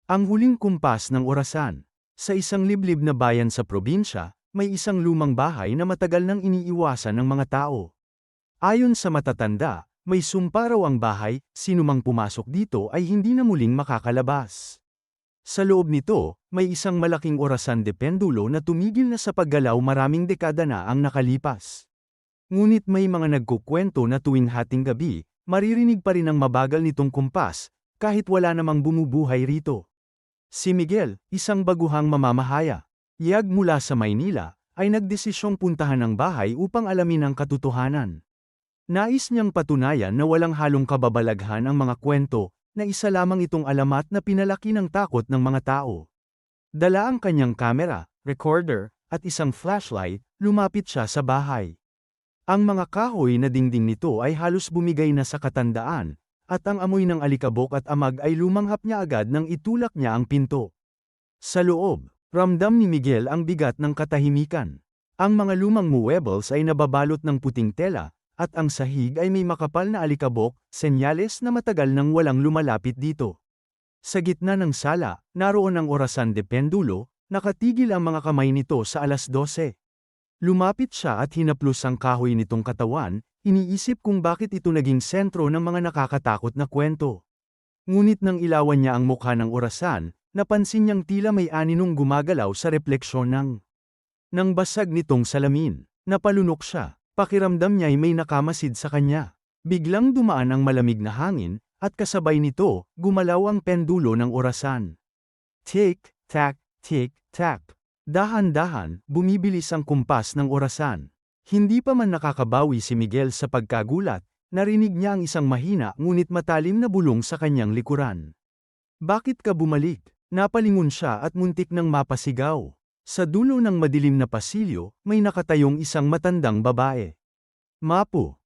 Ang huling kumpas ng orasan. Sa isang liblib na bayan sa probinsya, may isang lumang bahay na matagal nang iniiwasan ng mga tao. Ayon sa matatanda, may sumpa raw ang bahay, sinumang pumasok dito ay hindi na muling makakalabas. Sa loob nito, may isang malaking orasan de pendulo na tumigil na sa paggalaw maraming dekada na ang nakalipas. Ngunit may mga nagkukwento na tuwing hating gabi, maririnig pa rin ang mabagal nitong kumpas, kahit wala namang bumubuhay rito. Si Miguel, isang baguhang mamamahaya, yag mula sa Maynila, ay nagdesisyong puntahan ang bahay upang alamin ang katotohanan. Nais niyang patunayan na walang halong kababalaghan ang mga kwento, na isa lamang itong alamat na pinalaki ng takot ng mga tao. Dala ang kanyang kamera, recorder, at isang flashlight, lumapit siya sa bahay. Ang mga kahoy na dingding nito ay halos bumigay na sa katandaan, at ang amoy ng alikabok at amag ay lumanghap niya agad nang itulak niya ang pinto. Sa loob, ramdam ni Miguel ang bigat ng katahimikan. Ang mga lumang muebles ay nababalot ng puting tela, at ang sahig ay may makapal na alikabok, senyales na matagal nang walang lumalapit dito. Sa gitna ng sala, naroon ang orasan de pendulo, nakatigil ang mga kamay nito sa 12:00. Lumapit siya at hinaplos ang kahoy nitong katawan, iniisip kung bakit ito naging sentro ng mga nakakatakot na kwento. Ngunit nang ilawan niya ang mukha ng orasan, napansin niyang tila may aninong gumagalaw sa refleksyon ng basag nitong salamin. Napalunok siya, pakiramdam niya'y may nakamasid sa kanya. Biglang dumaan ang malamig na hangin, at kasabay nito, gumalaw ang pendulo ng orasan. Tick-tack, tick-tack. Dahan-dahan, bumibilis ang kumpas ng orasan. Hindi pa man nakakabawi si Miguel sa pagkagulat, narinig niya ang isang mahina ngunit matalim na bulong sa kanyang likuran. Bakit ka bumalik? Napalingon siya at muntik nang mapasigaw. Sa dulo ng madilim na pasilyo, may nakatayong isang matandang babae. Mapo,